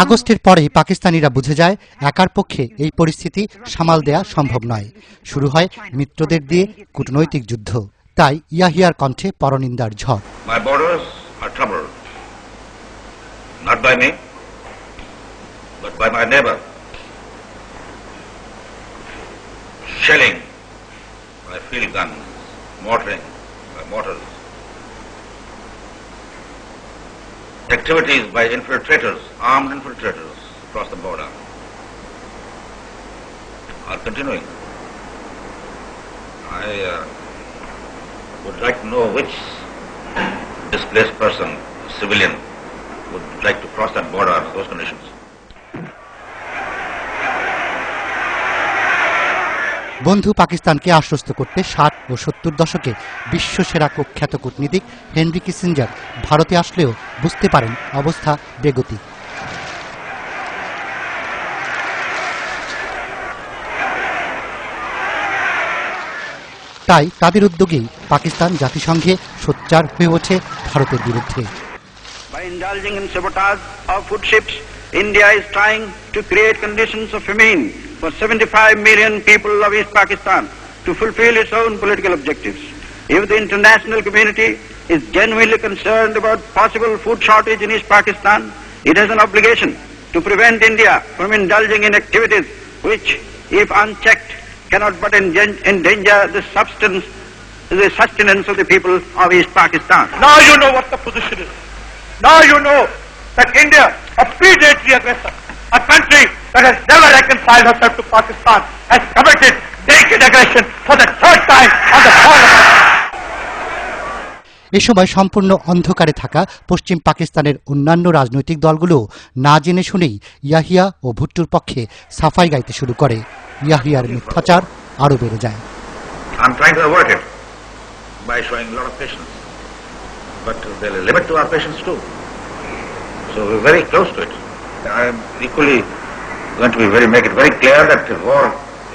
আগস্টের পরে পাকিস্তানিরা বুঝে যায় একার পক্ষে এই পরিস্থিতি সামাল দেয়া সম্ভব নয়। শুরু হয় মিত্রদের দিয়ে কূটনৈতিক যুদ্ধ। তাই ইয়াহিয়ার কণ্ঠে পরনিন্দার ঝড়। My borders are troubled, not by me, but by my neighbor. Shelling by field guns, mortaring by mortars. Activities by infiltrators, armed infiltrators across the border are continuing. I would like to know which displaced person, civilian, would like to cross that border under those conditions. বন্ধু পাকিস্তানকে আশ্বস্ত করতে 60 ও 70 দশকে বিশ্বসেরা কুখ্যাত কূটনীতিক Henry Kissinger ভারতে আসলেও বুঝতে পারেন অবস্থা বেগতিক। তাই তাদের উদ্যোগেই পাকিস্তান জাতিসংঘে সোচ্চার হয়ে ওঠে ভারতের বিরুদ্ধে। By indulging in sabotage of food ships, India is trying to create conditions of famine for 75 million people of East Pakistan to fulfill its own political objectives. If the international community is genuinely concerned about possible food shortage in East Pakistan, it has an obligation to prevent India from indulging in activities which, if unchecked, cannot but endanger the sustenance of the people of East Pakistan. Now you know what the position is. Now you know that India, a predatory aggressor, a country that has never reconciled herself to Pakistan, has committed naked aggression for the third time on the soil of Pakistan. এ সময় সম্পূর্ণ অন্ধকারে থাকা পশ্চিম পাকিস্তানের অন্যান্য রাজনৈতিক দলগুলো না জেনে শুনেই ইয়াহিয়া ও ভুট্টোর পক্ষে সাফাই গাইতে শুরু করে। ইয়াহিয়ার মিথ্যাচার আরো বেড়ে যায়। I'm trying to avoid it by showing a lot of patience, but there is a limit to our patience too. So we're very close to it. I am equally going to make it very clear that the war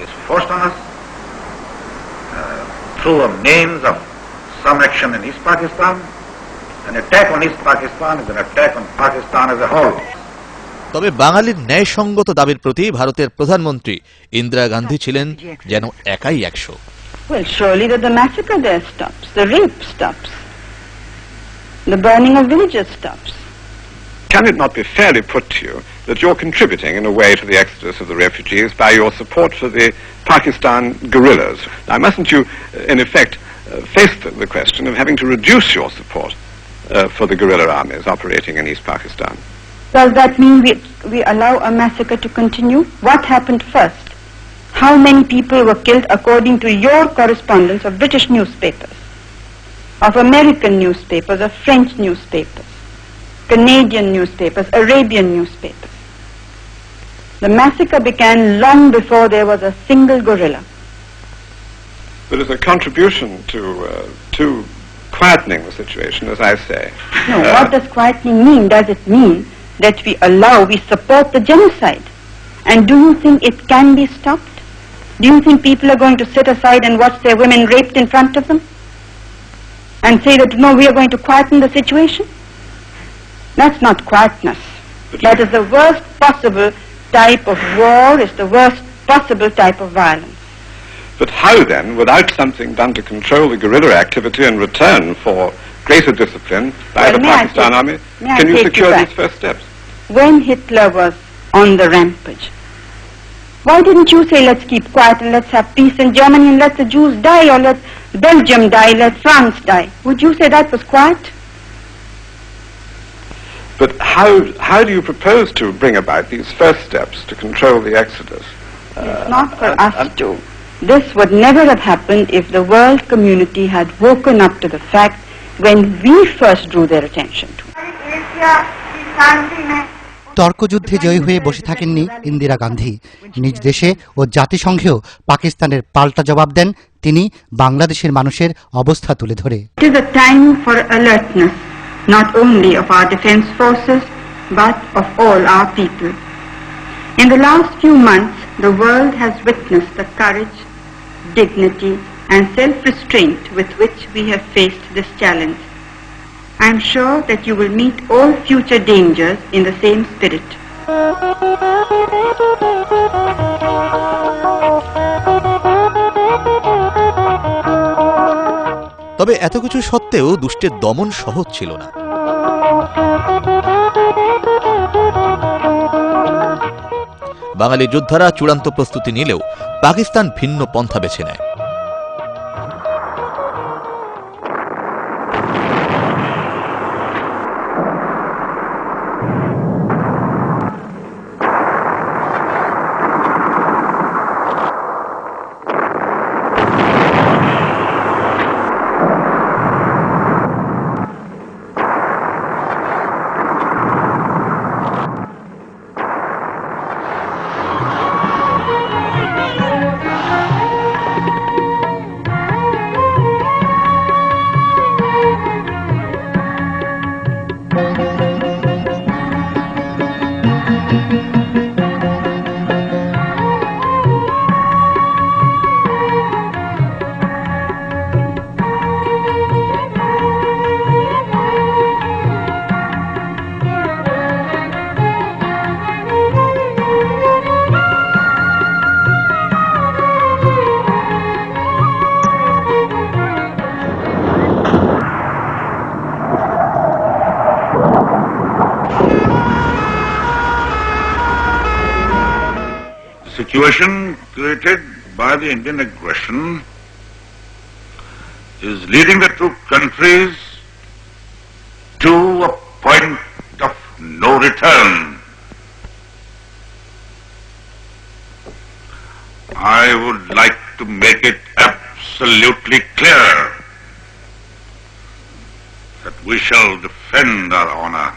is forced on us through a means of some action in East Pakistan. An attack on East Pakistan is an attack on Pakistan as a whole. তবে বাঙালির ন্যায়সঙ্গত দাবির প্রতি ভারতের প্রধানমন্ত্রী ইন্দিরা গান্ধী ছিলেন যেন একাই 100। Well, surely that the massacre there stops, the rape stops, the burning of villages stops. Can it not be fairly put to you that you're contributing in a way to the exodus of the refugees by your support for the Pakistan guerrillas? Now, mustn't you, in effect, face the question of having to reduce your support for the guerrilla armies operating in East Pakistan? Does that mean we allow a massacre to continue? What happened first? How many people were killed according to your correspondence of British newspapers, of American newspapers, of French newspapers, Canadian newspapers, Arabian newspapers? The massacre began long before there was a single guerrilla. But as a contribution to quietening the situation, as I say. No, what does quietening mean? Does it mean that we support the genocide? And do you think it can be stopped? Do you think people are going to sit aside and watch their women raped in front of them? And say that, no, we are going to quieten the situation? That's not quietness. That is the worst possible type of war, is the worst possible type of violence. But how then, without something done to control the guerrilla activity in return for greater discipline by the Pakistan army, can you secure these first steps? When Hitler was on the rampage, why didn't you say, let's keep quiet and let's have peace in Germany and let the Jews die, or let Belgium die, let France die? Would you say that was quiet? But how do you propose to bring about these first steps to control the exodus? It's not for us to. This would never have happened if the world community had woken up to the fact when we first drew their attention to it. তর্কযুদ্ধে জয়ী হয়ে বসে থাকেননি ইন্দিরা গান্ধী। নিজ দেশে ও জাতিসংঘেও পাকিস্তানের পাল্টা জবাব দেন তিনি বাংলাদেশের মানুষের অবস্থা তুলে ধরে। It is a time for alertness, not only of our defense forces, but of all our people. In the last few months, the world has witnessed the courage, dignity, and self-restraint with which we have faced this challenge. I am sure that you will meet all future dangers in the same spirit. তবে এত কিছু সত্ত্বেও দুষ্টের দমন সহজ ছিল না। বাঙালি যোদ্ধারা চূড়ান্ত প্রস্তুতি নিলেও পাকিস্তান ভিন্ন পন্থা বেছে নেয়। Situation created by the Indian aggression is leading the two countries to a point of no return. I would like to make it absolutely clear that we shall defend our honor.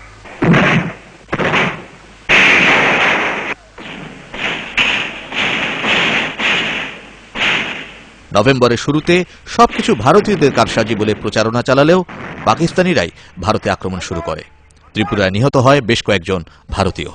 নভেম্বরের শুরুতে সবকিছু ভারতীয়দের কারসাজি বলে প্রচারণা চালালেও পাকিস্তানিরাই ভারতে আক্রমণ শুরু করে। ত্রিপুরায় নিহত হয় বেশ কয়েকজন ভারতীয়।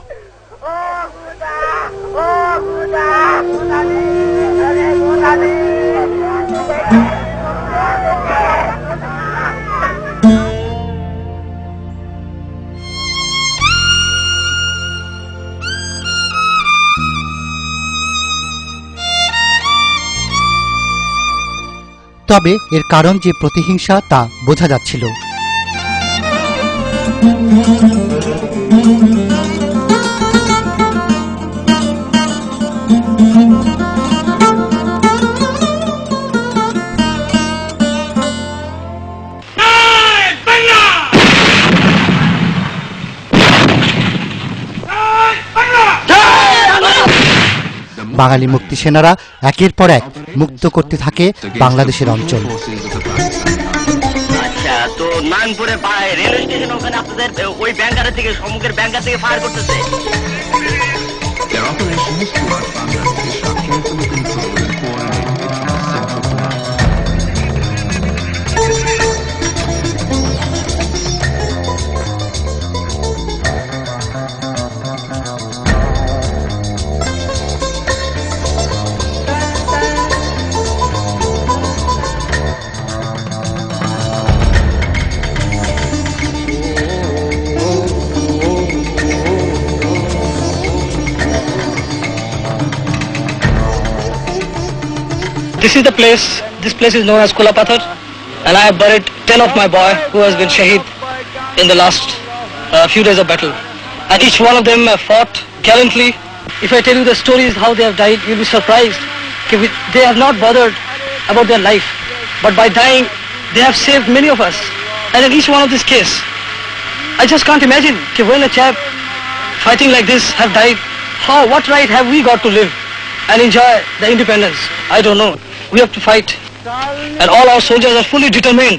তবে এর কারণ যে প্রতিহিংসা তা বোঝা যাচ্ছিল। বাঙালি মুক্তি সেনারা একের পর এক মুক্ত করতে থাকে বাংলাদেশের অঞ্চল। আচ্ছা, তো নানপুরে রেল স্টেশন ওখানে আপনাদের ওই ব্যাংকার থেকে সম্মুখের ব্যাংকার থেকে ফায়ার করতেছে। This is the place. This place is known as Kulapathar, and I have buried 10 of my boy who has been shaheed in the last few days of battle. And each one of them have fought gallantly. If I tell you the stories how they have died, you'll be surprised. They have not bothered about their life, but by dying, they have saved many of us. And in each one of this case, I just can't imagine when a chap fighting like this have died. What right have we got to live and enjoy the independence? I don't know. We have to fight, and all our soldiers are fully determined.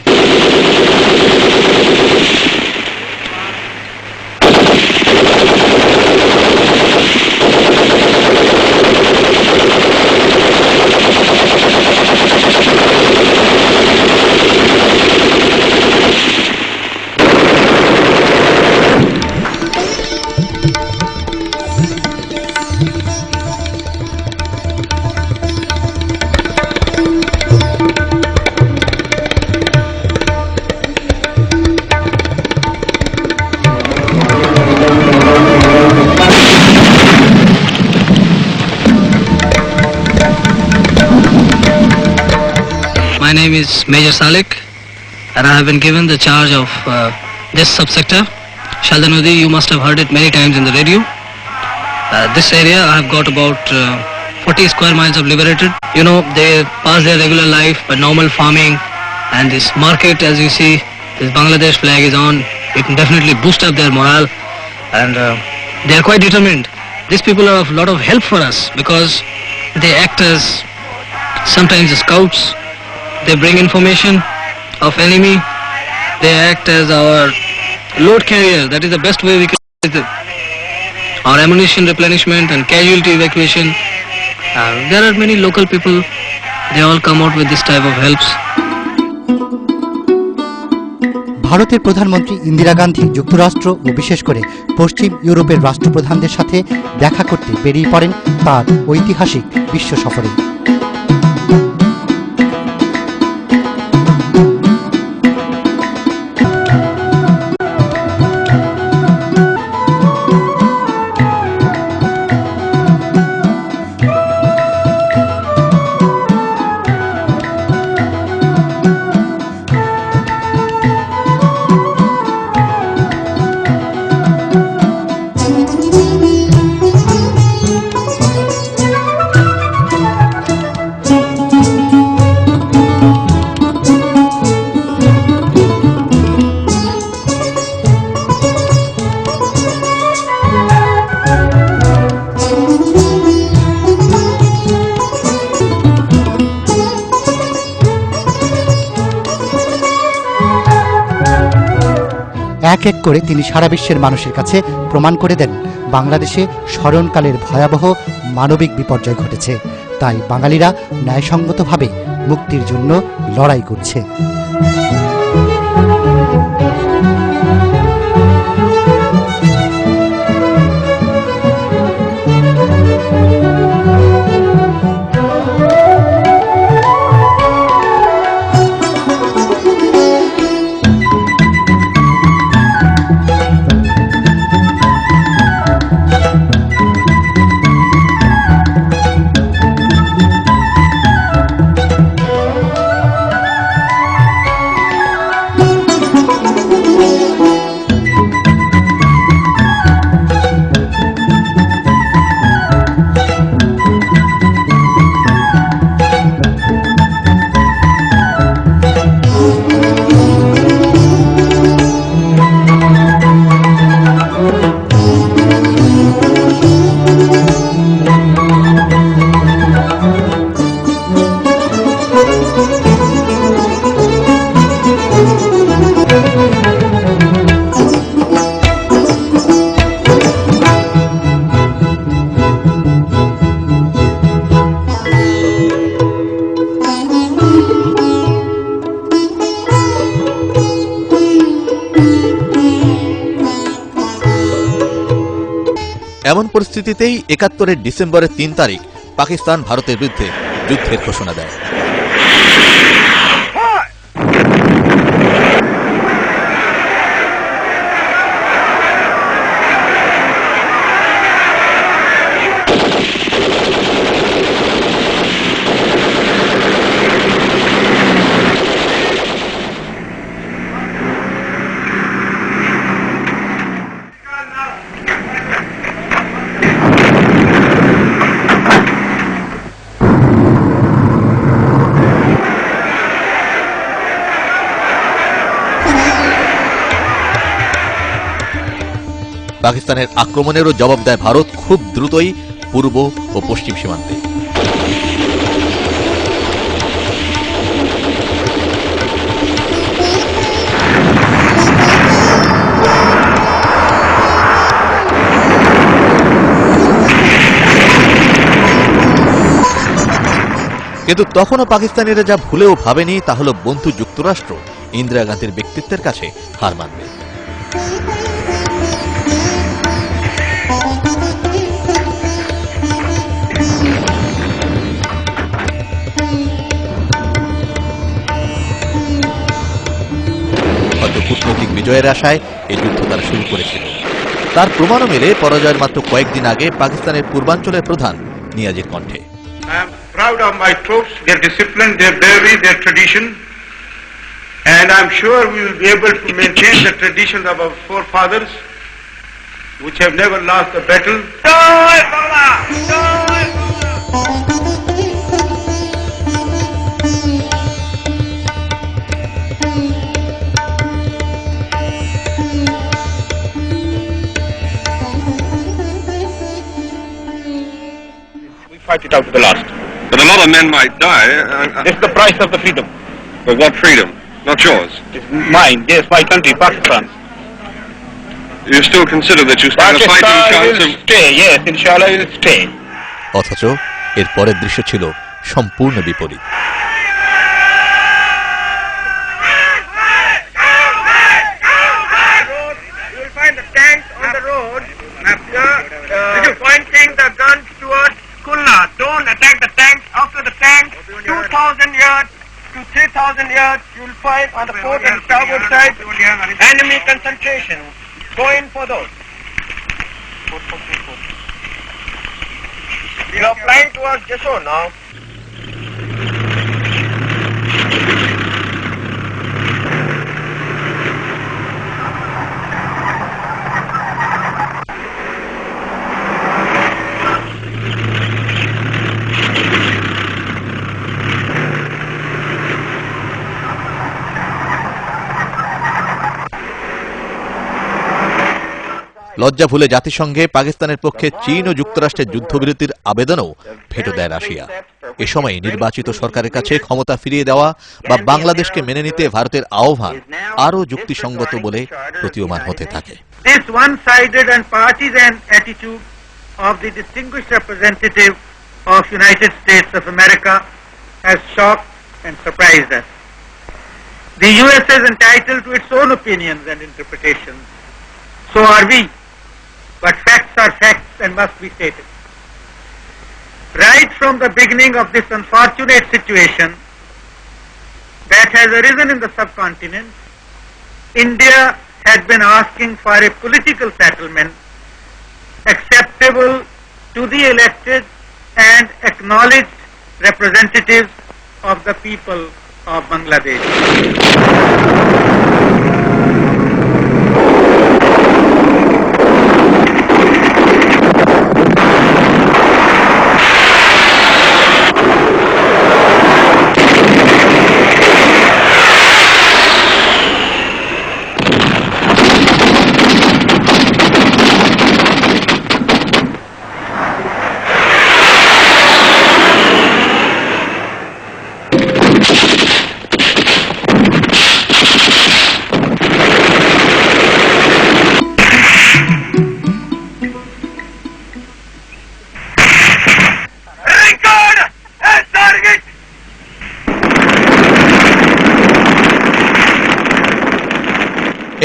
name is Major Salik, and I have been given the charge of this subsector. Shaldanudi, you must have heard it many times in the radio. This area, I have got about 40 square miles of liberated. You know, they pass their regular life by normal farming, and this market, as you see, this Bangladesh flag is on. It can definitely boost up their morale, and they are quite determined. These people are of a lot of help for us because they act as sometimes scouts. They bring information of enemy. They act as our load carrier. That is the best way we can do it. Our ammunition replenishment and casualty evacuation. There are many local people. They all come out with this type of helps. ভারতের প্রধানমন্ত্রী ইন্দিরা গান্ধী যুক্তরাষ্ট্র ও বিশেষ করে পশ্চিম ইউরোপের রাষ্ট্রপ্রধানদের সাথে দেখা করতে বেরিয়ে পড়েন তার ঐতিহাসিক বিশ্ব সফরে। এক এক করে তিনি সারা বিশ্বের মানুষের কাছে প্রমাণ করে দেন বাংলাদেশে স্মরণকালের ভয়াবহ মানবিক বিপর্যয় ঘটেছে, তাই বাঙালিরা ন্যায়সঙ্গতভাবে মুক্তির জন্য লড়াই করছে। এমন পরিস্থিতিতেই ৭১ ডিসেম্বরের ৩ তারিখ পাকিস্তান ভারতের বিরুদ্ধে যুদ্ধের ঘোষণা দেয়। পাকিস্তানের আক্রমণেরও জবাব দেয় ভারত খুব দ্রুতই পূর্ব ও পশ্চিম সীমান্তে। কিন্তু তখনও পাকিস্তানিরা যা ভুলেও ভাবেনি তা হল বন্ধু যুক্তরাষ্ট্র ইন্দিরা গান্ধীর ব্যক্তিত্বের কাছে হার মানবে। কূটনৈতিক বিজয়ের আশায় এই যুদ্ধ তারা শুরু করেছিল। তার প্রমাণও মেলে পরাজয়ের মাত্র কয়েকদিন আগে পাকিস্তানের পূর্বাঞ্চলের প্রধান নিয়াজির কণ্ঠে। proud of my troops, their discipline, their bravery, their tradition, and I'm sure we will be able to maintain the traditions of our forefathers, which have never lost a battle. We fight it out to the last. But a lot of men might die. It's the price of the freedom. But what freedom? Not yours. It's mine, yes, my country, Pakistan. You still consider that you stand a fighting chance will of... stay, yes, inshallah will stay. অথচ এর পরের দৃশ্য ছিল সম্পূর্ণ বিপরীত। You will find the tanks on the road, pointing the guns towards Kulla. Don't attack the tanks. After the tanks, 2,000 yards to 3,000 yards, you will find on the port and starboard side enemy concentration. Go in for those. We are flying towards Jessore now. লজ্জা ভুলে জাতিসংঘে পাকিস্তানের পক্ষে চীন ও যুক্তরাষ্ট্রের যুদ্ধবিরতির আবেদনও veto দেয় Russia. এ সময় নির্বাচিত সরকারের কাছে ক্ষমতা ফিরিয়ে দেওয়া বা বাংলাদেশকে মেনে নিতে ভারতের আহ্বান আরও যুক্তিসঙ্গত বলে প্রতীয়মান হতে থাকে। This one-sided and partisan attitude of the distinguished representative of United States of America has shocked and surprised us. The US is entitled to its own opinions and interpretations. So are we. But facts are facts and must be stated. Right from the beginning of this unfortunate situation that has arisen in the subcontinent, India had been asking for a political settlement acceptable to the elected and acknowledged representatives of the people of Bangladesh.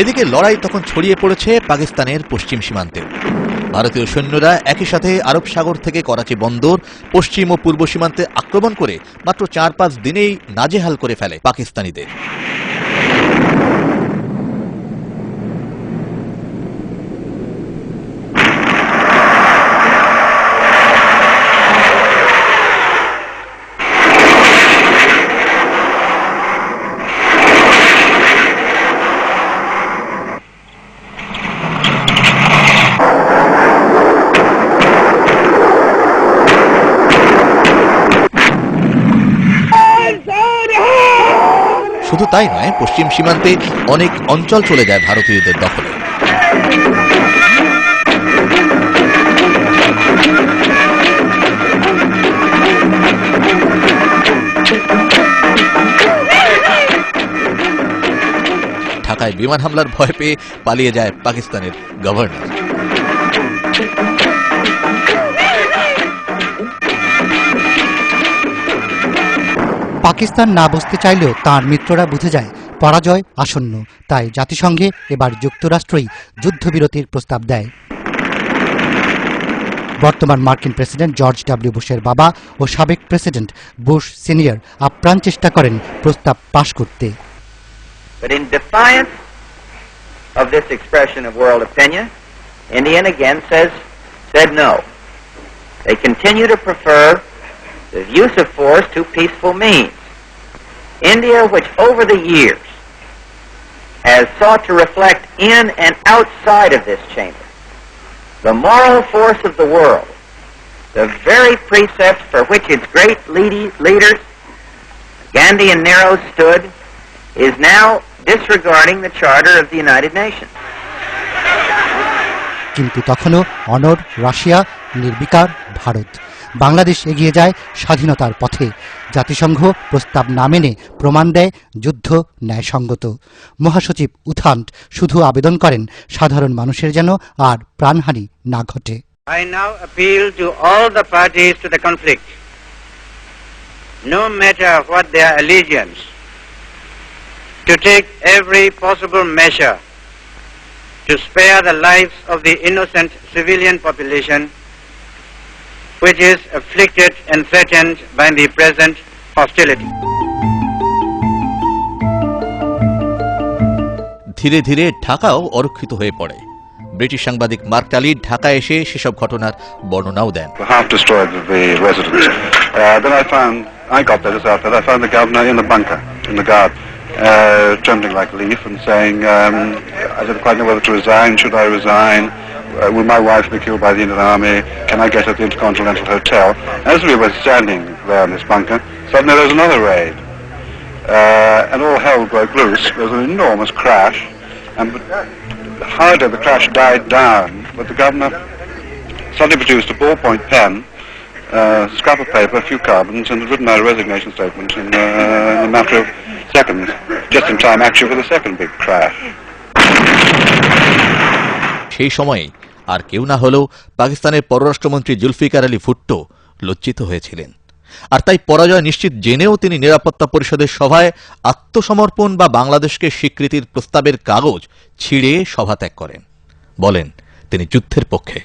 এদিকে লড়াই তখন ছড়িয়ে পড়েছে পাকিস্তানের পশ্চিম সীমান্তে। ভারতীয় সৈন্যরা একই সাথে আরব সাগর থেকে করাচি বন্দর, পশ্চিম ও পূর্ব সীমান্তে আক্রমণ করে মাত্র 4-5 দিনেই নাজেহাল করে ফেলে পাকিস্তানিদের। শুধু তাই নয়, পশ্চিম সীমান্তে অনেক অঞ্চল চলে যায় ভারতীয়দের দখলে। ঢাকায় বিমান হামলার ভয় পেয়ে পালিয়ে যায় পাকিস্তানের গভর্নর। পাকিস্তান না বুঝতে চাইলেও তাঁর মিত্ররা বুঝে যায় পরাজয় আসন্ন, তাই জাতিসংঘে এবার যুক্তরাষ্ট্রই যুদ্ধবিরতির প্রস্তাব দেয়। বর্তমান মার্কিন প্রেসিডেন্ট জর্জ ডব্লিউ বুশের বাবা ও সাবেক প্রেসিডেন্ট বুশ সিনিয়র আপ্রাণ চেষ্টা করেন প্রস্তাব পাশ করতে। But in defiance of this expression of world opinion, India again said no. They continue to prefer the use of force to peaceful means. India, which over the years has sought to reflect in and outside of this chamber the moral force of the world, the very precepts for which its great leaders, Gandhi and Nehru, stood, is now disregarding the Charter of the United Nations. কিন্তু তখনও অনড় Russia, নির্বিকার ভারত। বাংলাদেশ এগিয়ে যায় স্বাধীনতার পথে। জাতিসংঘ প্রস্তাব না মেনে প্রমাণ দেয় যুদ্ধ ন্যায়সঙ্গত। মহাসচিব উথান্ট শুধু আবেদন করেন সাধারণ মানুষের যেন আর প্রাণহানি না ঘটে। I now appeal to all the parties to the conflict, no matter what their allegiance, to take every possible measure to spare the lives of the innocent civilian population which is afflicted and threatened by the present hostility. ধীরে ধীরে ঢাকাও অরক্ষিত হয়ে পড়ে। British সাংবাদিক mark টালি ঢাকায় এসে সেসব ঘটনার বর্ণনাও দেন। Half destroyed the residence. Then I got there just after that. I found the governor in the bunker, in the guard, trembling like a leaf and saying, I didn't quite know whether to resign. Should I resign? Will my wife be killed by the Indian Army? Can I get at the Intercontinental Hotel? As we were standing there in this bunker, suddenly there was another raid. And all hell broke loose. There was an enormous crash. And hardly the crash died down, but the governor suddenly produced a ballpoint pen, scrap of paper, a few carbons, and had written out a resignation statement in a matter of seconds, just in time actually for the second big crash. সেই সময়ে আর কেউ না হলেও পাকিস্তানের পররাষ্ট্রমন্ত্রী জুলফিকার আলী ভুট্টো লজ্জিত হয়েছিলেন। আর তাই পরাজয় নিশ্চিত জেনেও তিনি নিরাপত্তা পরিষদের সভায় আত্মসমর্পণ বা বাংলাদেশকে স্বীকৃতির প্রস্তাবের কাগজ ছিঁড়ে সভা ত্যাগ করেন। বলেন তিনি যুদ্ধের পক্ষে।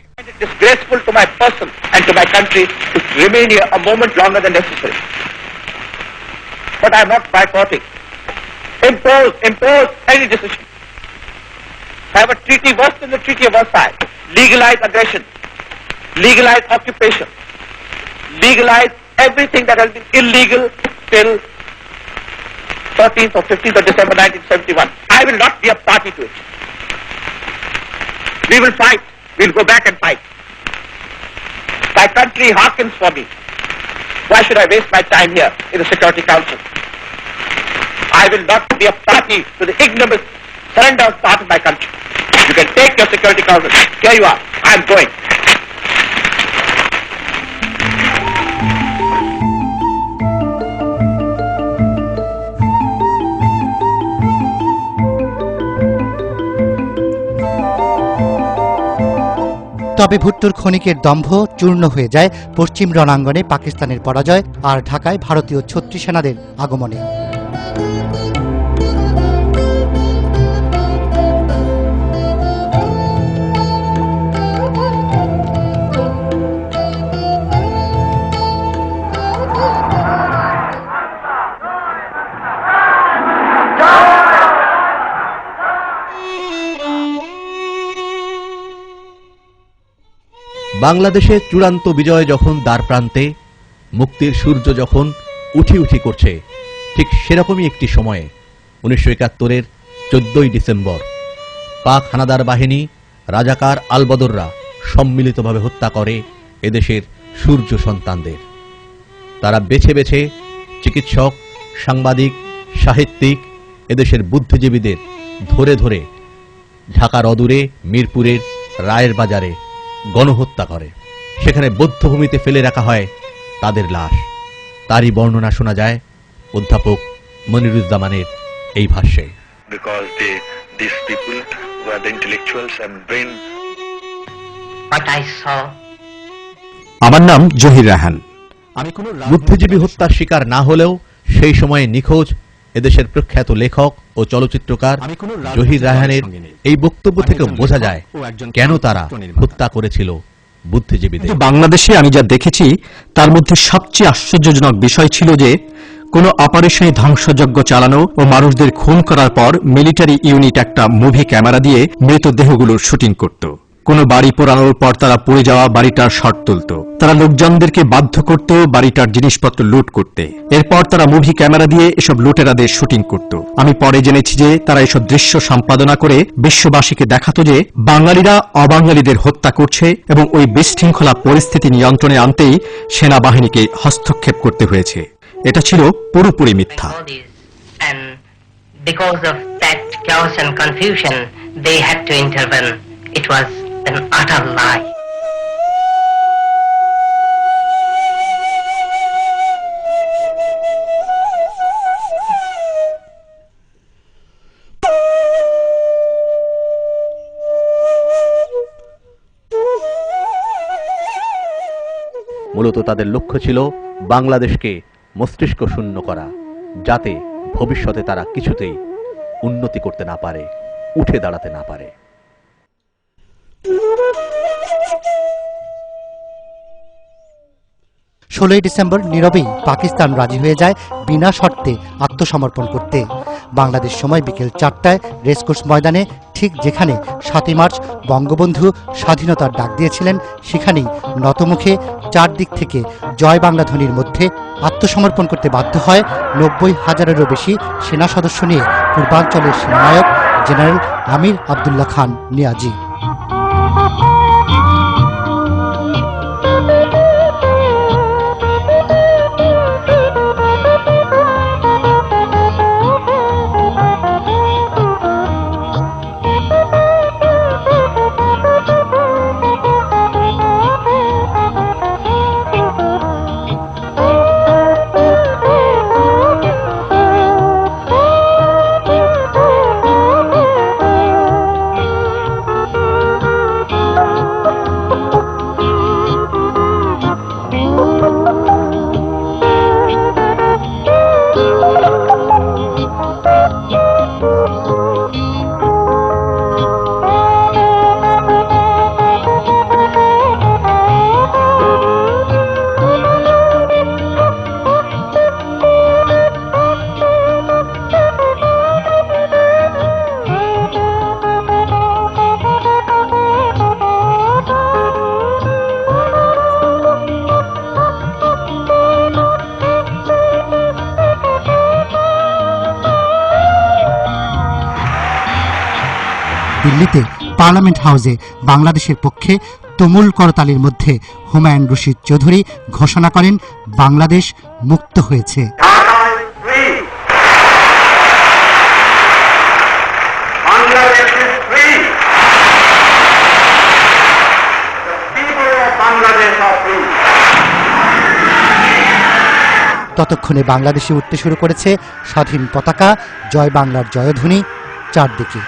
Disgraceful to my person and to my country to remain here a moment longer than necessary. But I am not boycotting. Impose any decision. Have a treaty worse than the Treaty of Versailles. Legalize aggression. Legalize occupation. Legalize everything that has been illegal till 13th or 15th of December 1971. I will not be a party to it. We will fight. We'll go back and fight. My country hearkens for me. Why should I waste my time here in the Security Council? I will not be a party to the ignominious surrender of part of my country. You can take your Security Council. Here you are. I am going. তবে ভুট্টোর ক্ষণিকের দম্ভ চূর্ণ হয়ে যায় পশ্চিম রণাঙ্গনে পাকিস্তানের পরাজয় আর ঢাকায় ভারতীয় ৩৬ সেনাদের আগমনে। বাংলাদেশে চূড়ান্ত বিজয় যখন দ্বারপ্রান্তে, মুক্তির সূর্য যখন উঠি উঠি করছে, ঠিক সেরকমই একটি সময়ে 1971-এর 14ই ডিসেম্বর পাক হানাদার বাহিনী, রাজাকার আলবদররা সম্মিলিতভাবে হত্যা করে এদেশের সূর্য সন্তানদের। তারা বেছে বেছে চিকিৎসক, সাংবাদিক, সাহিত্যিক, এদেশের বুদ্ধিজীবীদের ধরে ধরে ঢাকার অদূরে মিরপুরের রায়ের বাজারে গণহত্যা করে। সেখানে বধ্যভূমিতে ফেলে রাখা হয় তাদের লাশ। তারই বর্ণনা শোনা যায় অধ্যাপক মনিরুজ্জামানের এই ভাষ্যে। আমার নাম জহির রায়হান। আমি কোনো বুদ্ধিজীবী হত্যার শিকার না হলেও সেই সময়ে নিখোঁজ এদেশের প্রখ্যাত লেখক ও চলচ্চিত্রকার জহির রায়হানের এই বক্তব্য থেকে বোঝা যায় কেন তারা হত্যা করেছিল বুদ্ধিজীবীদের। বাংলাদেশে আমি যা দেখেছি তার মধ্যে সবচেয়ে আশ্চর্যজনক বিষয় ছিল যে কোনো অপারেশনে ধ্বংসযজ্ঞ চালানো ও মানুষদের খুন করার পর মিলিটারি ইউনিট একটা মুভি ক্যামেরা দিয়ে মৃতদেহগুলোর শুটিং করত। কোনো বাড়ি পোড়ানোর পর তারা পড়ে যাওয়া বাড়িটার শর্ট তুলত। তারা লোকজনদেরকে বাধ্য করত বাড়িটার জিনিসপত্র লুট করতে। এরপর তারা মুভি ক্যামেরা দিয়ে এসব লুটেরাদের শুটিং করত। আমি পরে জেনেছি যে তারা এসব দৃশ্য সম্পাদনা করে বিশ্ববাসীকে দেখাতো যে বাঙালিরা অবাঙালিদের হত্যা করছে এবং ওই বিশৃঙ্খলা পরিস্থিতি নিয়ন্ত্রণে আনতেই সেনাবাহিনীকে হস্তক্ষেপ করতে হয়েছে। এটা ছিল পুরোপুরি মিথ্যা। Because of that chaos and confusion, they had to intervene. It was an utter lie. মূলত তাদের লক্ষ্য ছিল বাংলাদেশকে মস্তিষ্ক শূন্য করা, যাতে ভবিষ্যতে তারা কিছুতেই উন্নতি করতে না পারে, উঠে দাঁড়াতে না পারে। 16 ডিসেম্বর নীরবেই পাকিস্তান রাজি হয়ে যায় বিনা শর্তে আত্মসমর্পণ করতে। বাংলাদেশ সময় বিকেল 4টায় রেসকোর্স ময়দানে, ঠিক যেখানে 7ই মার্চ বঙ্গবন্ধু স্বাধীনতার ডাক দিয়েছিলেন, সেখানেই নতমুখে চারদিক থেকে জয় বাংলা ধ্বনির মধ্যে আত্মসমর্পণ করতে বাধ্য হয় 90,000-এরও বেশি সেনা সদস্য নিয়ে পূর্বাঞ্চলের সেনানায়ক জেনারেল আমির আবদুল্লাহ খান নিয়াজি। দিল্লিতে পার্লামেন্ট হাউসে বাংলাদেশের পক্ষে তুমুল করতালির মধ্যে হুমায়ুন রশিদ চৌধুরী ঘোষণা করেন, বাংলাদেশ মুক্ত হয়েছে। ততক্ষণে বাংলাদেশে উঠতে শুরু করেছে স্বাধীন পতাকা, জয় বাংলার জয়ধ্বনি চারদিকে।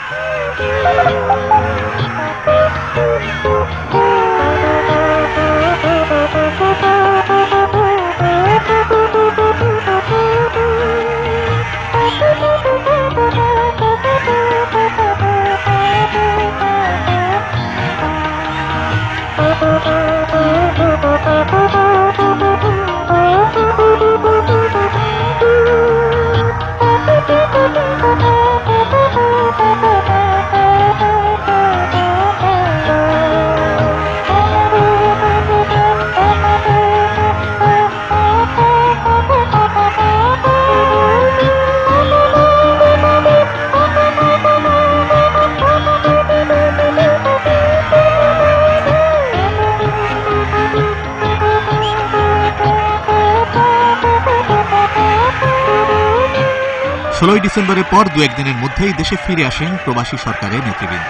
ডিসেম্বরের পর দু একদিনের মধ্যেই দেশে ফিরে আসেন প্রবাসী সরকারের নেতৃবৃন্দ।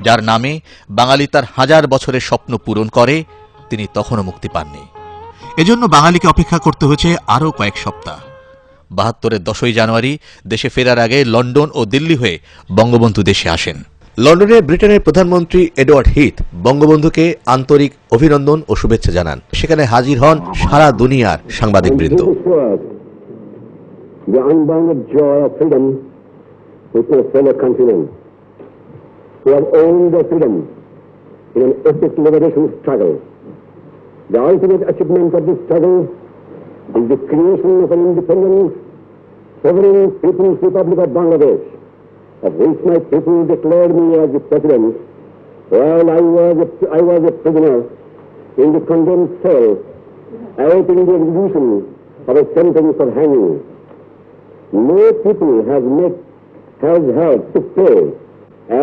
যার নামে বাঙালি তার 1000 বছরের স্বপ্ন পূরণ করে, তিনি তখনও মুক্তি পাননি। এজন্য বাঙালিকে অপেক্ষা করতে হয়েছে আরও কয়েক সপ্তাহ। 72-এর 10ই জানুয়ারি দেশে ফেরার আগে লন্ডন ও দিল্লি হয়ে বঙ্গবন্ধু দেশে আসেন। লন্ডনে ব্রিটেনের প্রধানমন্ত্রী এডওয়ার্ড হিথ বঙ্গবন্ধুকে আন্তরিক অভিনন্দন ও শুভেচ্ছা জানান। সেখানে হাজির হন সারা দুনিয়ার সাংবাদিকবৃন্দ। who have owned their freedom in an epic liberation struggle. The ultimate achievement of this struggle is the creation of an independent, sovereign People's Republic of Bangladesh, of which my people declared me as the president, while I was a prisoner in the condemned cell, awaiting the execution of a sentence of hanging. No people has had to pay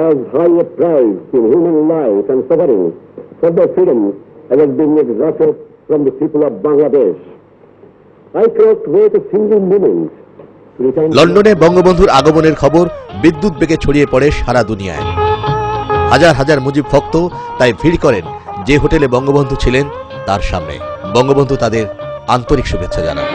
as high a price in human life and suffering for their freedom as has been exacted from the people of Bangladesh. I cannot wait a single moment to return. লন্ডনে বঙ্গবন্ধুর আগমনের খবর বিদ্যুৎ বেগে ছড়িয়ে পড়ে সারা দুনিয়ায়। হাজার হাজার মুজিব ভক্ত তাই ভিড় করেন যে হোটেলে বঙ্গবন্ধু ছিলেন তার সামনে। বঙ্গবন্ধু তাদের আন্তরিক শুভেচ্ছা জানান।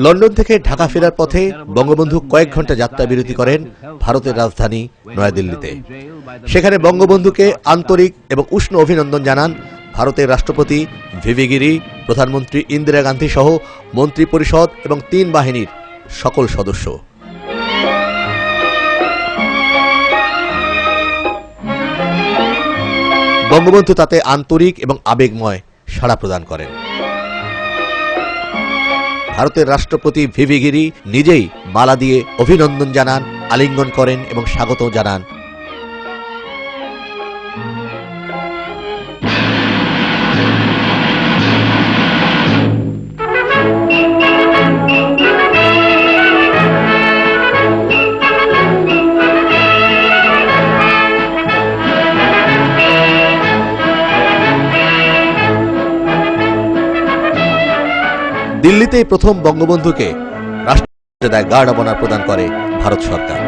লন্ডন থেকে ঢাকা ফেরার পথে বঙ্গবন্ধু কয়েক ঘন্টা যাত্রা বিরতি করেন ভারতের রাজধানী নয়াদিল্লিতে। সেখানে বঙ্গবন্ধুকে আন্তরিক এবং উষ্ণ অভিনন্দন জানান ভারতের রাষ্ট্রপতি ভিভি গিরি, প্রধানমন্ত্রী ইন্দিরা গান্ধী সহ মন্ত্রী পরিষদ এবং 3 বাহিনীর সকল সদস্য। বঙ্গবন্ধু তাতে আন্তরিক এবং আবেগময় সাড়া প্রদান করেন। ভারতের রাষ্ট্রপতি ভিভি গিরি নিজেই মালা দিয়ে অভিনন্দন জানান, আলিঙ্গন করেন এবং স্বাগত জানান। দিল্লিতেই প্রথম বঙ্গবন্ধুকে রাষ্ট্রমর্যাদায় গার্ড অব অনার প্রদান করে ভারত সরকার।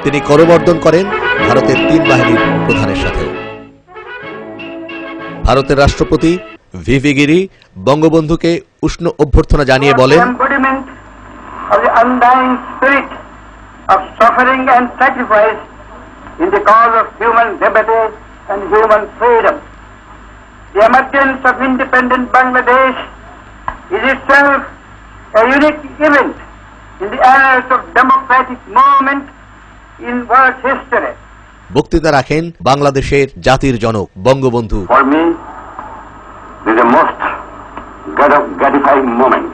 তিনি করমর্দন করেন ভারতের 3 বাহিনীর প্রধানের সাথেও। ভারতের রাষ্ট্রপতি ভিভি গিরি বঙ্গবন্ধুকে উষ্ণ অভ্যর্থনা জানিয়ে বলেন, of suffering and sacrifice in the cause of human liberty and human freedom. The emergence of independent Bangladesh is itself a unique event in the annals of democratic movement in world history. বক্তৃতা রাখেন বাংলাদেশের জাতির জনক Bangabandhu. For me, this is a most gratifying moment.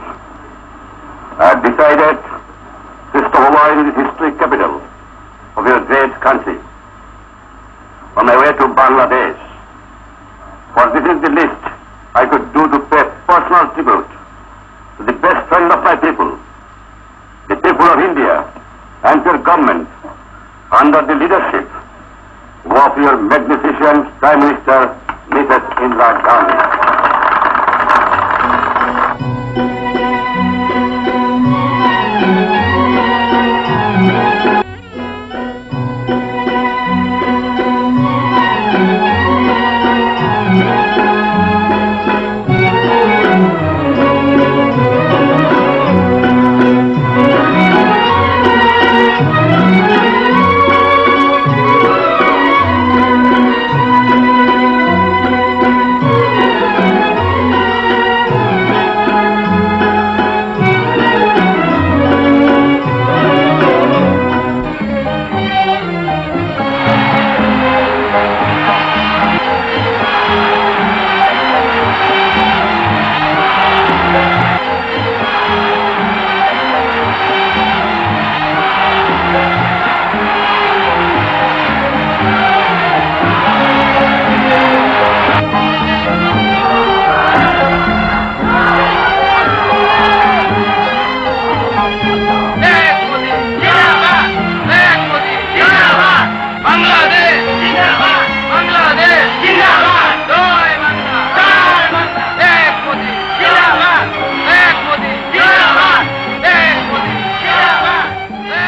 I have decided to stop over in the historic capital of your great country on my way to Bangladesh. For this is the least I could do to pay personal tribute to the best friend of my people, the people of India, and your government under the leadership of your magnificent Prime Minister, Mrs. Indira Gandhi.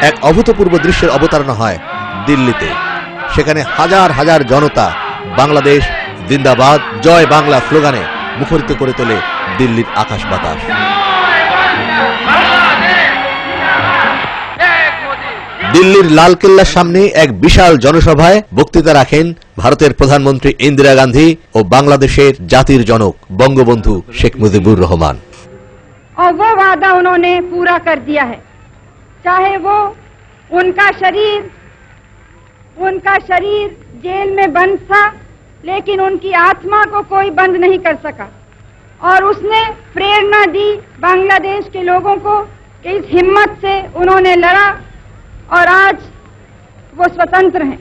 এক অভূতপূর্ব দৃশ্যের অবতারণা হয় দিল্লিতে। সেখানে হাজার হাজার জনতা বাংলাদেশ জিন্দাবাদ, জয় বাংলা স্লোগানে মুখরিত করে তোলে দিল্লির আকাশ বাতাস। দিল্লির লালকেল্লার সামনে এক বিশাল জনসভায় বক্তৃতা রাখেন ভারতের প্রধানমন্ত্রী ইন্দিরা গান্ধী ও বাংলাদেশের জাতির জনক বঙ্গবন্ধু শেখ মুজিবুর রহমান। और वो वादा उन्होंने पूरा कर दिया है, चाहे वो उनका शरीर जेल में बंद था, लेकिन उनकी आत्मा को कोई बंद नहीं कर सका। और उसने प्रेरणा दी बांग्लादेश के लोगों को कि इस हिम्मत से उन्होंने लड़ा और आज वो स्वतंत्र हैं।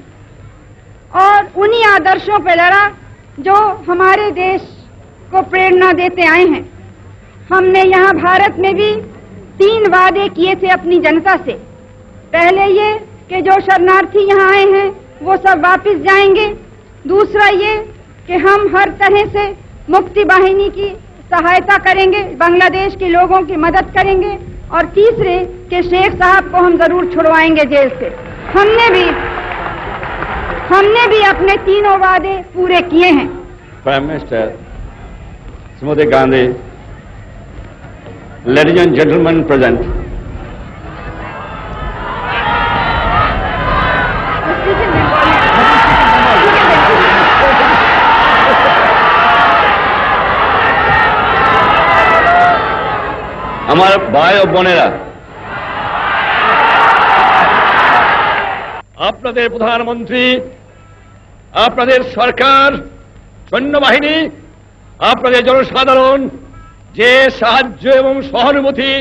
और उन्हीं आदर्शों पे लड़ा जो हमारे देश को प्रेरणा देते आए हैं। हमने यहाँ भारत में भी 3 वादे किए थे अपनी जनता से। पहले ये कि जो शरणार्थी यहाँ आए हैं वो सब वापस जाएंगे। दूसरा ये कि हम हर तरह से मुक्ति वाहिनी की सहायता करेंगे, बांग्लादेश के लोगों की मदद करेंगे। और तीसरे कि शेख साहब को हम जरूर छुड़वाएंगे जेल से। हमने भी अपने 3 वादे पूरे किए हैं। Prime minister Shrimati Gandhi, ladies and gentlemen present, আমার ভাই ও বোনেরা, আপনাদের প্রধানমন্ত্রী, আপনাদের সরকার, সৈন্যবাহিনী, আপনাদের জনসাধারণ যে সাহায্য এবং সহানুভূতি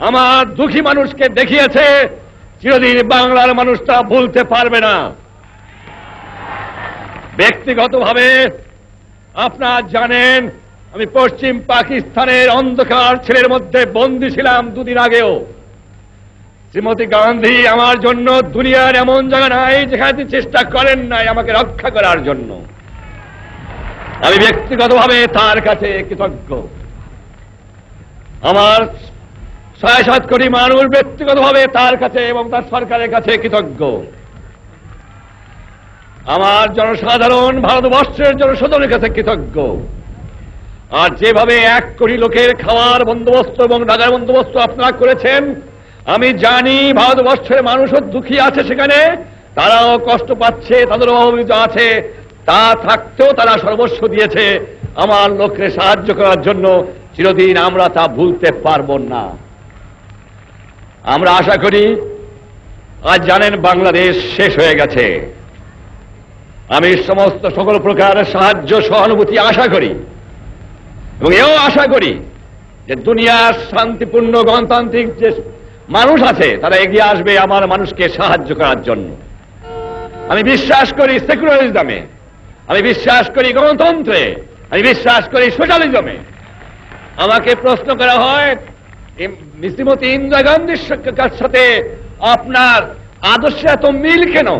আমার দুঃখী মানুষকে দেখিয়েছে, চিরদিন বাংলার মানুষ তা ভুলতে পারবে না। ব্যক্তিগতভাবে আপনারা জানেন আমি পশ্চিম পাকিস্তানের অন্ধকার ছেলের মধ্যে বন্দী ছিলাম 2 দিন আগেও। শ্রীমতী গান্ধী আমার জন্য দুনিয়ার এমন জায়গা নাই যেখানে তিনি চেষ্টা করেন নাই আমাকে রক্ষা করার জন্য। আমি ব্যক্তিগতভাবে তার কাছে কৃতজ্ঞ। আমার 6-7 কোটি মানুষ ব্যক্তিগতভাবে তার কাছে এবং তার সরকারের কাছে কৃতজ্ঞ। আমার জনসাধারণ ভারতবর্ষের জনসাধারণের কাছে কৃতজ্ঞ। আর যেভাবে 1 কোটি লোকের খাওয়ার বন্দোবস্ত এবং ডাকার বন্দোবস্ত আপনারা করেছেন, আমি জানি ভারতবর্ষের মানুষও দুঃখী আছে, সেখানে তারাও কষ্ট পাচ্ছে, তাদেরও অভাবিত আছে। তা থাকতেও তারা সর্বস্ব দিয়েছে আমার লোককে সাহায্য করার জন্য। চিরদিন আমরা তা ভুলতে পারবো না। আমরা আশা করি, আজ জানেন বাংলাদেশ শেষ হয়ে গেছে। আমি সমস্ত সকল প্রকার সাহায্য সহানুভূতি আশা করি এবং এও আশা করি যে দুনিয়ার শান্তিপূর্ণ গণতান্ত্রিক যে মানুষ আছে তারা এগিয়ে আসবে আমার মানুষকে সাহায্য করার জন্য। আমি বিশ্বাস করি সেকুলারিজমে, আমি বিশ্বাস করি গণতন্ত্রে, আমি বিশ্বাস করি সোশ্যালিজমে। আমাকে প্রশ্ন করা হয় শ্রীমতী ইন্দিরা গান্ধীর সাথে আপনার আদর্শে এত মিল কেন?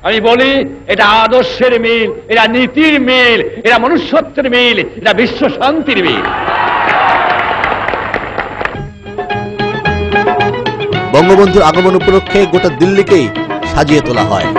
আমি বলি এটা আদর্শের মিল, এটা নীতির মিল, এটা মনুষ্যত্বের মিল, এটা বিশ্ব শান্তির মিল। বঙ্গবন্ধুর আগমন উপলক্ষে গোটা দিল্লিকেই সাজিয়ে তোলা হয়।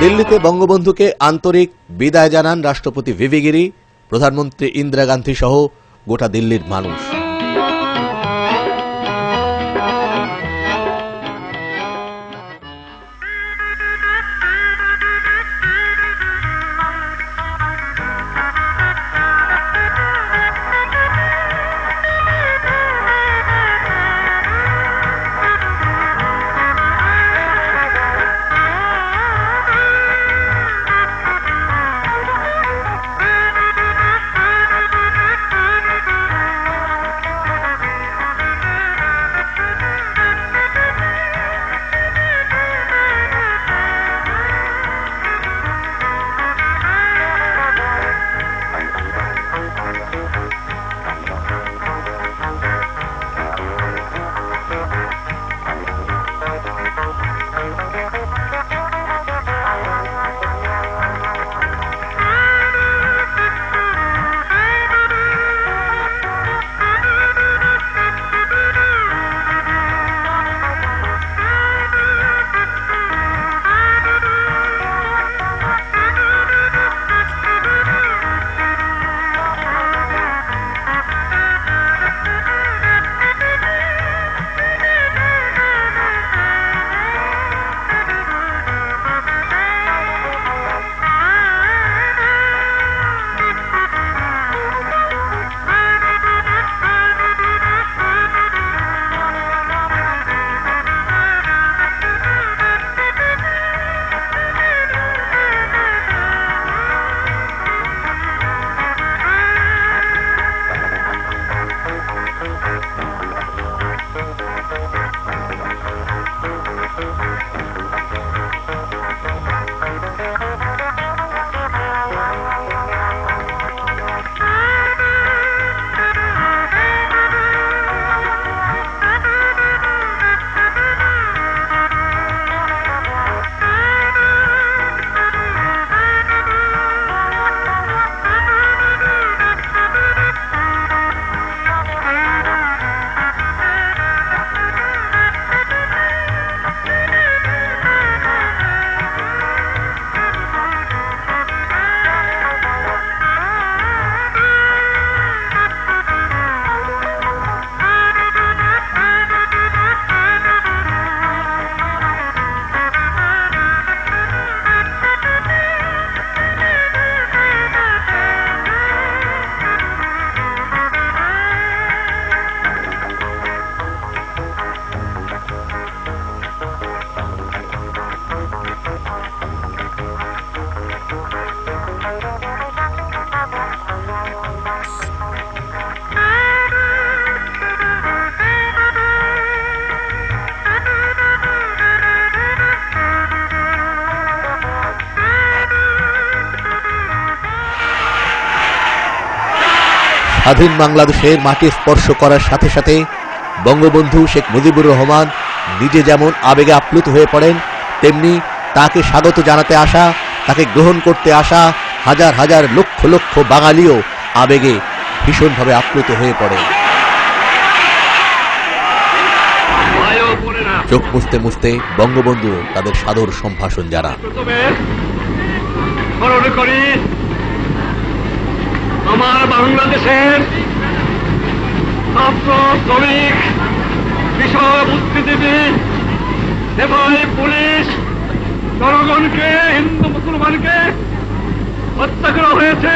দিল্লিতে বঙ্গবন্ধুকে আন্তরিক বিদায় জানান রাষ্ট্রপতি ভিভি গিরি, প্রধানমন্ত্রী ইন্দিরা গান্ধী সহ গোটা দিল্লির মানুষ। স্বাধীন বাংলাদেশের মাটি স্পর্শ করার সাথে সাথে বঙ্গবন্ধু শেখ মুজিবুর রহমান নিজে যেমন আবেগে আপ্লুত হয়ে পড়েন, তেমনি তাকে স্বাগত জানাতে আসা, তাকে গ্রহণ করতে আসা হাজার হাজার লক্ষ লক্ষ বাঙালিও আবেগে ভীষণভাবে আপ্লুত হয়ে পড়ে। চোখ মুছতে মুছতে বঙ্গবন্ধু তাদের সাদর সম্ভাষণ জানান। স্মরণ করি আমার বাংলাদেশের ছাত্র, শ্রমিক, কৃষক, বুদ্ধিজীবী, সেবাই, পুলিশ, জনগণকে, হিন্দু মুসলমানকে হত্যা করা হয়েছে।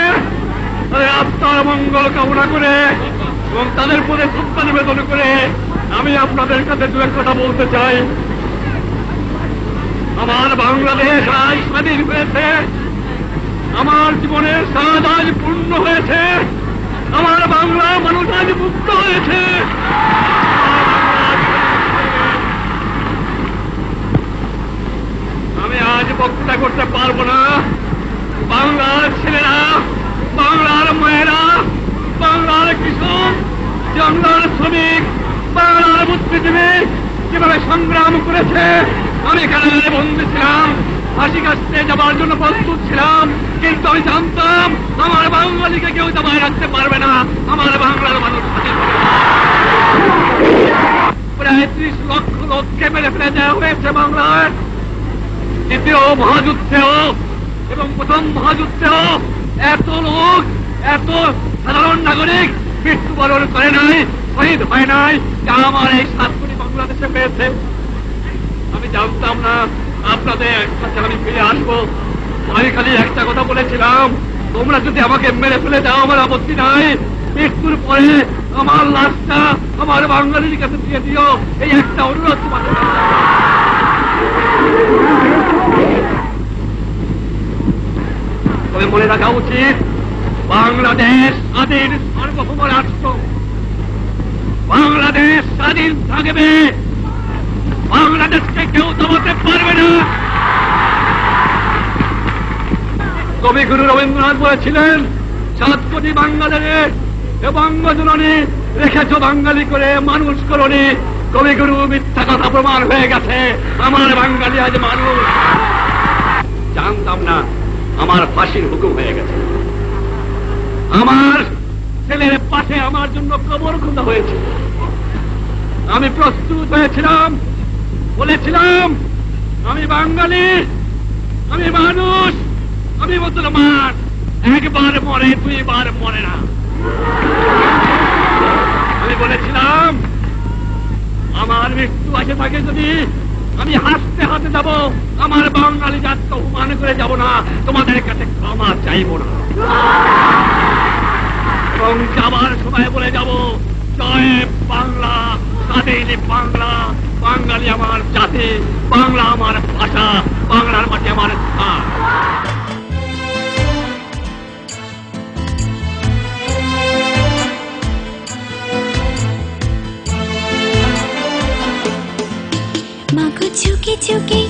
তাদের আত্মার মঙ্গল কামনা করে এবং তাদের প্রতি শ্রদ্ধা নিবেদন করে আমি আপনাদের কাছে দু এক কথা বলতে চাই। আমার বাংলাদেশ আজ স্বাধীন হয়েছে, আমার জীবনের স্বাদ আজ পূর্ণ হয়েছে, আমার বাংলা মানুষ আজ মুক্ত হয়েছে। আমি আজ বক্তৃতা করতে পারবো না। বাংলার ছেলেরা, বাংলার মায়েরা, বাংলার কৃষক, বাংলার শ্রমিক, বাংলার বুদ্ধিজীবী যেভাবে সংগ্রাম করেছে, আমি কারাগারে বন্দী ছিলাম, ফাঁসি কাটতে যাবার জন্য প্রস্তুত ছিলাম, কিন্তু আমি জানতাম আমার বাঙালিকে কেউ দাবায় রাখতে পারবে না। আমার বাংলার মানুষ প্রায় 30 লক্ষ লোককে মেরে ফেলে দেওয়া হয়েছে বাংলায়। দ্বিতীয় মহাযুদ্ধেও এবং প্রথম মহাযুদ্ধেও এত লোক, এত সাধারণ নাগরিক মৃত্যুবরণ করে নাই, শহীদ হয় নাই, যা আমার এই 7 কোটি বাংলাদেশে পেয়েছে। আমি জানতাম না আপনাদের কাছে আমি ফিরে আসবো। আমি খালি একটা কথা বলেছিলাম, তোমরা যদি আমাকে মেরে ফেলে দাও আমার আপত্তি নাই, মৃত্যুর পরে আমার লাশটা আমার বাঙালির কাছে দিয়ে দিও, এই একটা অনুরোধ তোমাদের। তবে মনে রাখা উচিত, বাংলাদেশ স্বাধীন সার্বভৌম রাষ্ট্র, বাংলাদেশ স্বাধীন থাকবে, বাংলাদেশকে কেউ দমাতে পারবে না। কবিগুরু রবীন্দ্রনাথ বলেছিলেন, 7 কোটি বাঙালির বঙ্গজননী রেখেছ বাঙালি করে মানুষ করনি। কবিগুরু মিথ্যা কথা প্রমাণ হয়ে গেছে, আমার বাঙালি আজ মানুষ। জানতাম না আমার ফাঁসির হুকুম হয়ে গেছে, আমার ছেলের পাশে আমার জন্য কবর খোঁজা হয়েছে। আমি প্রস্তুত হয়েছিলাম, বলেছিলাম আমি বাঙালি, আমি মানুষ, আমি মুসলমান, একবার মরে 2 বার মরে না। আমি বলেছিলাম আমার মৃত্যু আসে থাকে যদি আমি হাসতে হাতে যাব, আমার বাঙালি জাতকে অপমান করে যাব না, তোমাদের কাছে ক্ষমা চাইব না। এবং যাবার সময় বলে যাব, জয় বাংলা, স্বাধীন বাংলা, বাঙালি আমার জাতি, বাংলা আমার ভাষা, বাংলার মাটি আমার স্থান। মাগো ঝুঁকে ঝুঁকে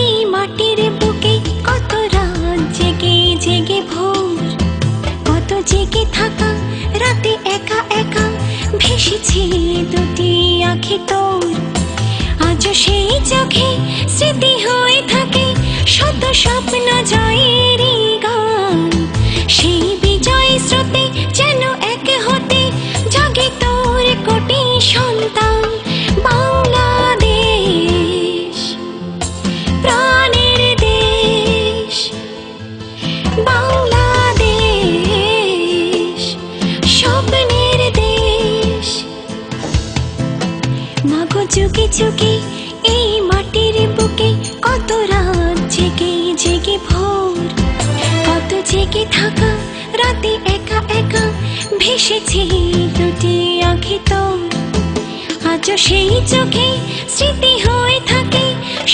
এই মাটির বুকে কত রাত জেগে জেগে ভোর, কত জেগে থাকা রাতে একা একা ভেসেছে 2টি আঁখি তোর। আজও সেই চোখে স্মৃতি হয়ে থাকে শত স্বপ্ন জয়েরই গান, সেই বিজয় স্রোতে যেন এক হতে জাগে তোর কোটি সন্তান। বাংলাদেশ প্রাণের দেশ, বাংলাদেশ স্বপ্নের দেশ। মাগো যুগে যুগে এই মাটির বুকে কত রাত জেগে জেগে ভোর, কত জেগে থাকা রাতে একা একা ভেসেছে 2টি আঁখি তোর। আজও সেই চোখে স্মৃতি হয়ে থাকে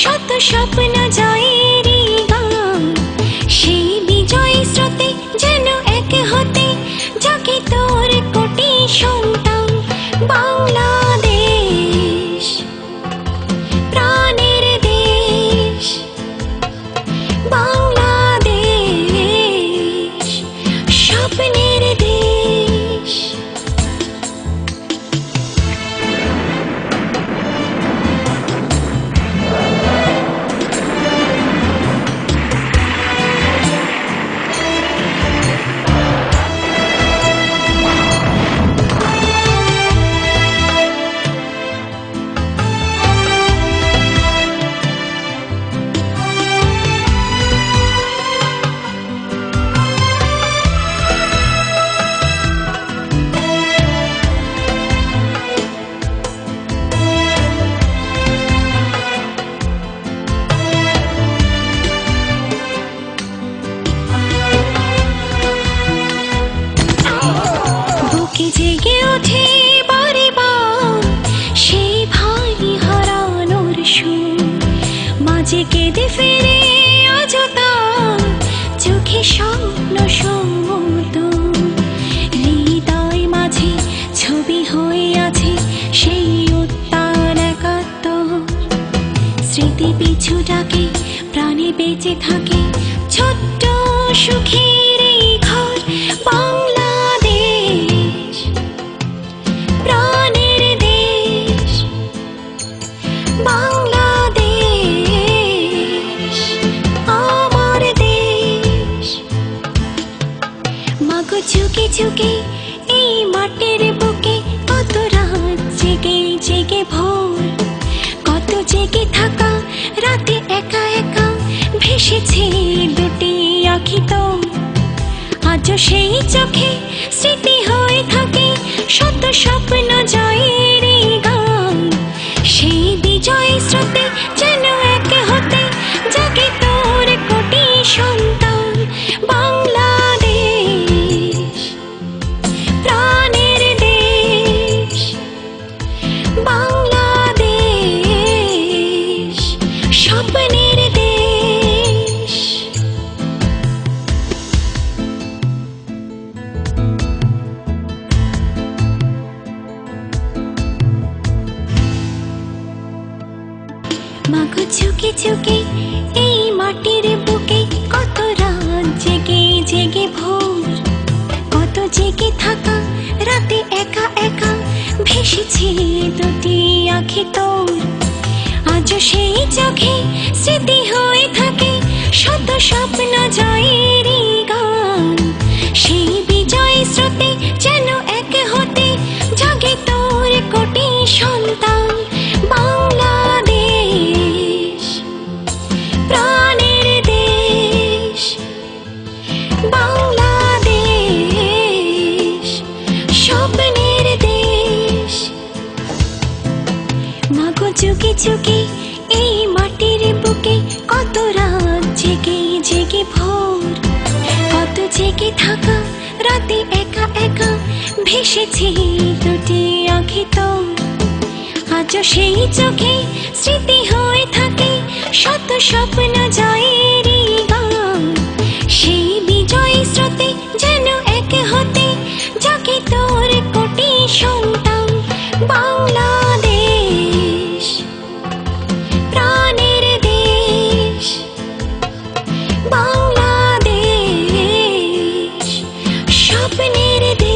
শত স্বপ্ন জয়েরই গান, সেই বিজয় স্রোতে যেন এক হতে জাগে তোর কোটি সন্তান। বাংলাদেশ প্রাণের দেশ, বাংলাদেশ স্বপ্নের দেশ। স্মৃতি পিছু ডাকে, প্রাণে বেঁচে থাকে ছোট্ট সুখের এই ঘর বাংলাদেশ, প্রাণের দেশ বাংলাদেশ, আমার দেশ। মাগো ঝুঁকে ঝুঁকে এই মাটির বুকে কত রাত জেগে জেগে ভোর, কত জেগে থাকা রাতে একা একা ভেসেছে দুটি আঁখি তোর। আজও সেই চোখে স্মৃতি হয়ে থাকে শত স্বপ্ন জয়ের এই গান, সেই বিজয় স্রোতে যেন এক হতে জাগে তোর কোটি সন্তান। বাংলাদেশ, প্রাণের দেশ বাংলাদেশ, স্বপ্নের দেশ। মাগো ঝুঁকে ঝুঁকে এই মাটির বুকে কত রাত জেগে জেগে ভোর, কত জেগে থাকা রাতে একা একা ভেসেছে দুটি আঁখি তোর। আজও সেই চোখে স্মৃতি হয়ে থাকে শত স্বপ্ন জয়ের এই গান, সেই বিজয় স্রোতে যেন এক হতে জাগে তোর কোটি সন্তান। বাংলাদেশ, প্রাণের দেশ বাংলাদেশ, স্বপ্নের দেশ। মাগো যুগে যুগে এই মাটির বুকে কত রাত জেগে জেগে ভোর, কত জেগে থাকা রাতে একা একা ভেসেছে দুটি আঁখি তোর। আজও সেই চোখে স্মৃতি হয়ে থাকে শত স্বপ্ন জয়ের এই গান, সেই বিজয় স্রোতে যেন এক হতে জাগে তোর কোটি সন্তান। বাংলাদেশ, প্রাণের দেশ বাংলাদেশ, স্বপ্নের দেশ।